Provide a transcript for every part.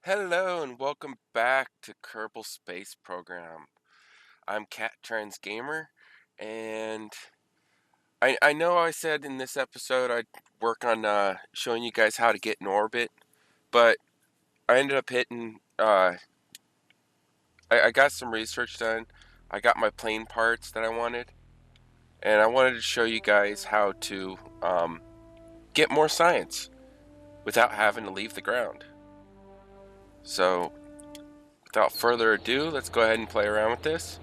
Hello and welcome back to Kerbal Space Program. I'm Cat Trans Gamer, and I know I said in this episode I'd work on showing you guys how to get in orbit, but I ended up hitting. I got some research done. I got my plane parts that I wanted, and I wanted to show you guys how to get more science without having to leave the ground. So, without further ado, let's go ahead and play around with this.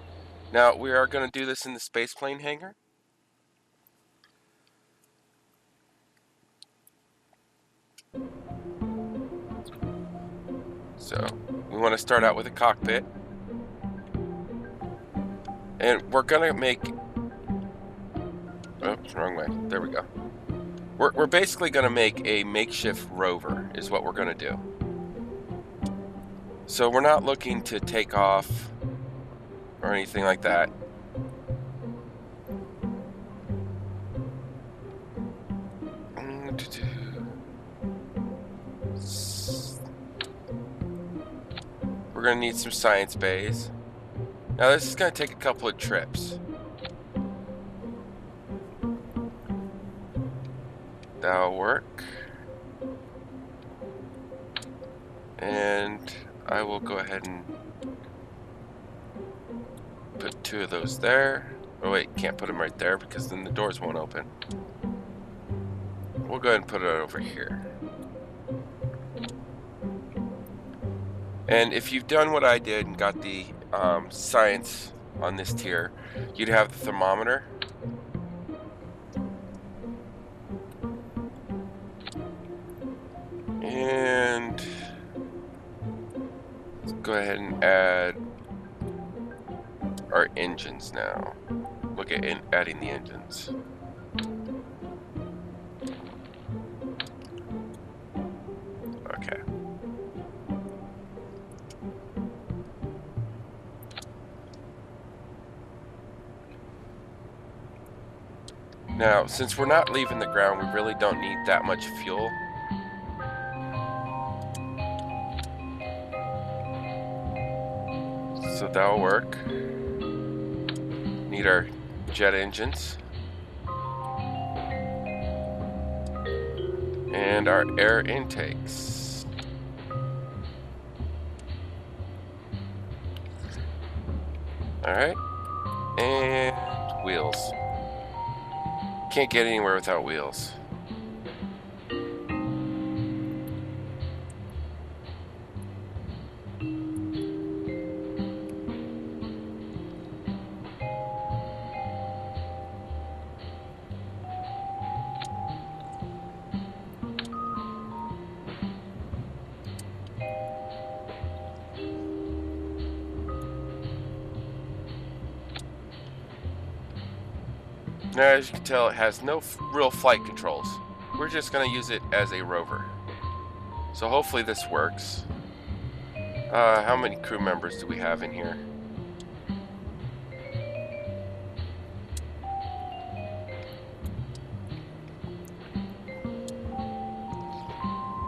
Now, we are going to do this in the spaceplane hangar. So, we want to start out with a cockpit. And we're going to make... Oops, wrong way. There we go. We're basically going to make a makeshift rover, is what we're going to do. So, we're not looking to take off or anything like that. We're going to need some science bays. Now, this is going to take a couple of trips. That'll work. And I will go ahead and put two of those there. Oh wait, can't put them right there because then the doors won't open. We'll go ahead and put it over here. And if you've done what I did and got the science on this tier, you'd have the thermometer. And let's go ahead and add our engines now. Look at adding the engines. Okay. Now, since we're not leaving the ground, we really don't need that much fuel. So that'll work. Need our jet engines. And our air intakes. Alright. And wheels. Can't get anywhere without wheels. Now, as you can tell, it has no real flight controls. We're just going to use it as a rover. So hopefully this works. How many crew members do we have in here?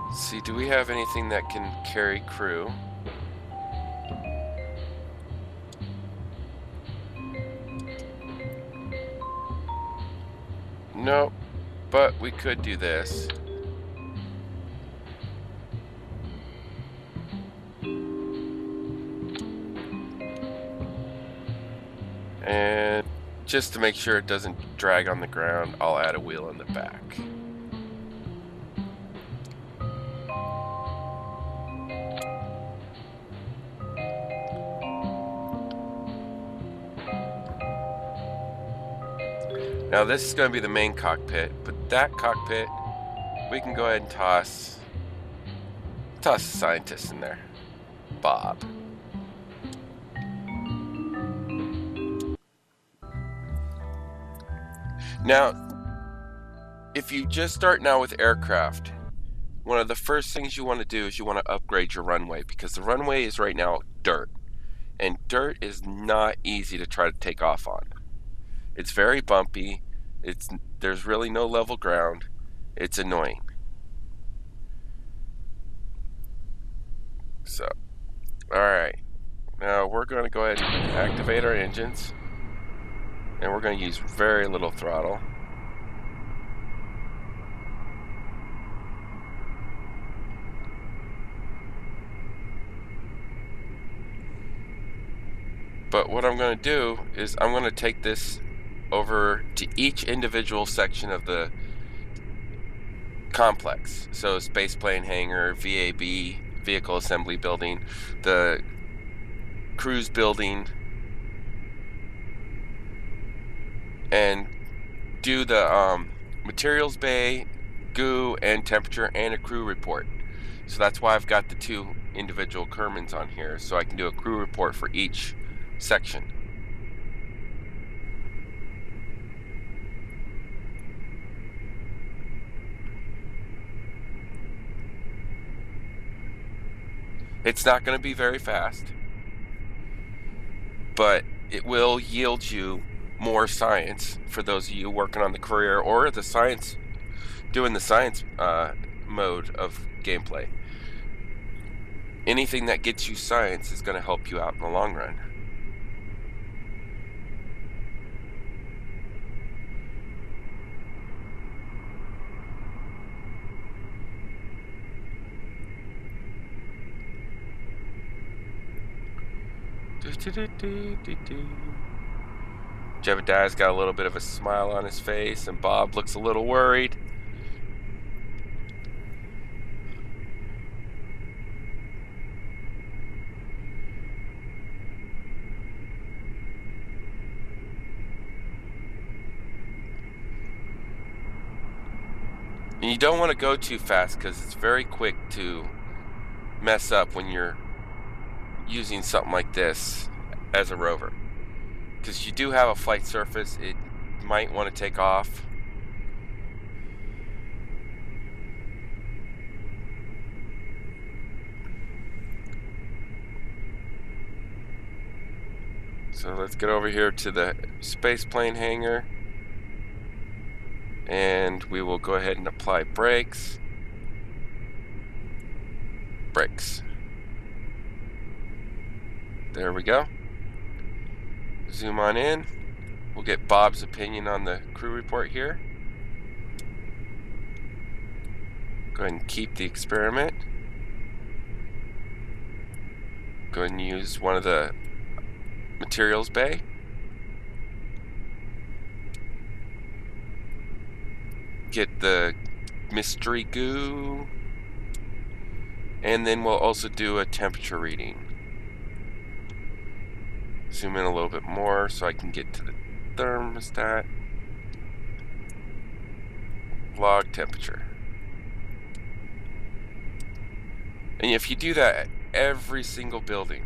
Let's see, do we have anything that can carry crew? Nope, but we could do this. And just to make sure it doesn't drag on the ground, I'll add a wheel in the back. Now this is going to be the main cockpit, but that cockpit, we can go ahead and toss a scientist in there. Bob. Now, if you just start now with aircraft, one of the first things you want to do is you want to upgrade your runway, because the runway is right now dirt. And dirt is not easy to try to take off on. It's very bumpy. There's really no level ground. It's annoying. So, alright. Now we're going to go ahead and activate our engines. And we're going to use very little throttle. But what I'm going to do is I'm going to take this over to each individual section of the complex. So spaceplane hangar, VAB, vehicle assembly building, the cruise building, and do the materials bay, goo, and temperature, and a crew report. So that's why I've got the 2 individual Kermans on here, so I can do a crew report for each section. It's not going to be very fast, but it will yield you more science for those of you working on the career or the science, doing the science mode of gameplay. Anything that gets you science is going to help you out in the long run. Jebediah's got a little bit of a smile on his face, and Bob looks a little worried. And you don't want to go too fast because it's very quick to mess up when you're using something like this as a rover. Because you do have a flight surface, it might want to take off. So let's get over here to the spaceplane hangar, and we will go ahead and apply brakes. Brakes. There we go. Zoom on in. We'll get Bob's opinion on the crew report here. Go ahead and keep the experiment. Go ahead and use one of the materials bay. Get the mystery goo. And then we'll also do a temperature reading. Zoom in a little bit more so I can get to the thermostat. Log temperature. And if you do that at every single building.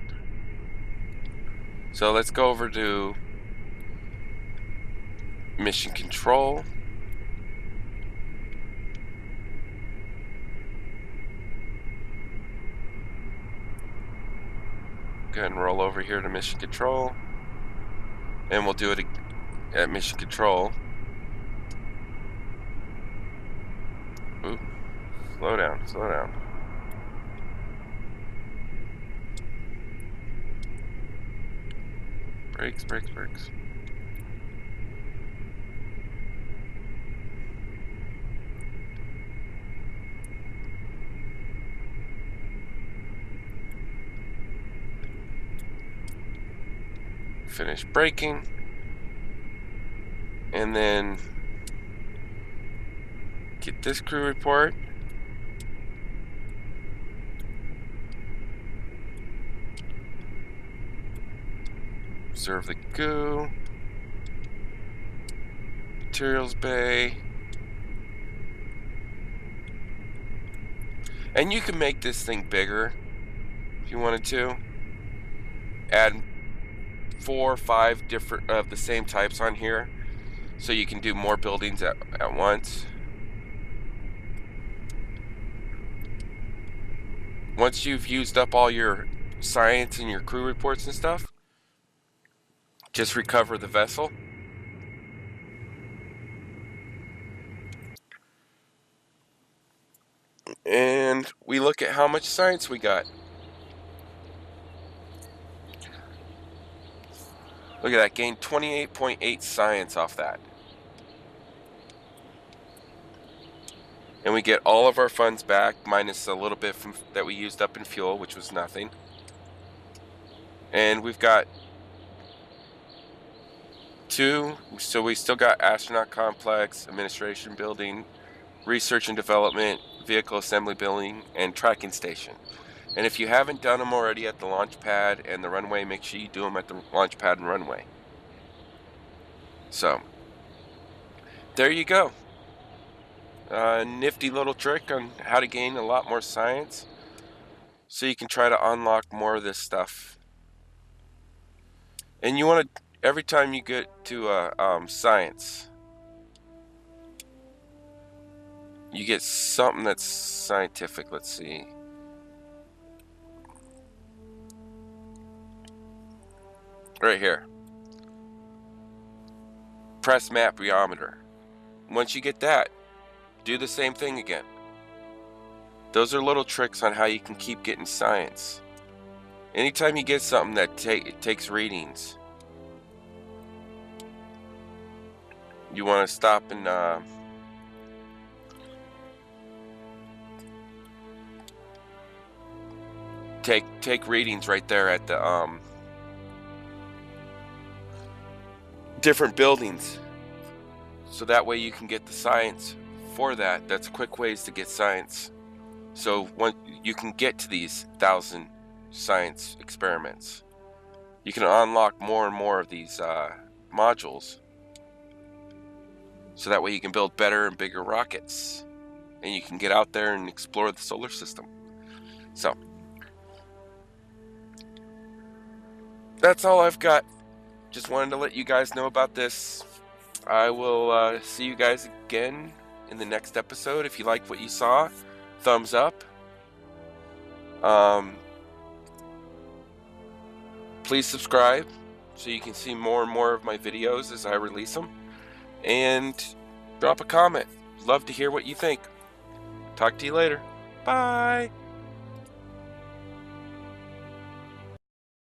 So let's go over to mission control. Go ahead and roll over here to mission control. And we'll do it at mission control. Ooh, slow down, slow down. Brakes, brakes, brakes. Finish braking. And then get this crew report. Observe the goo. Materials bay. And you can make this thing bigger if you wanted to. Add 4 or 5 different of the same types on here, so you can do more buildings at once. Once you've used up all your science and your crew reports and stuff, just recover the vessel. And we look at how much science we got. Look at that, gained 28.8 science off that. And we get all of our funds back, minus a little bit from that we used up in fuel, which was nothing. And we've got 2, so we still got astronaut complex, administration building, research and development, vehicle assembly building, and tracking station. And if you haven't done them already at the launch pad and the runway, make sure you do them at the launch pad and runway. So, there you go. Nifty little trick on how to gain a lot more science, so you can try to unlock more of this stuff. And you want to, every time you get to science, you get something that's scientific. Let's see. Right here. Press map rheometer. Once you get that, do the same thing again. Those are little tricks on how you can keep getting science. Anytime you get something that takes readings, you want to stop and take readings right there at the different buildings, so that way you can get the science for that. That's quick ways to get science. So when you can get to these 1,000 science experiments, you can unlock more and more of these modules, so that way you can build better and bigger rockets, and you can get out there and explore the solar system. So that's all I've got. Just wanted to let you guys know about this. I will see you guys again in the next episode. If you liked what you saw, thumbs up. Please subscribe so you can see more and more of my videos as I release them. And drop a comment. Love to hear what you think. Talk to you later. Bye.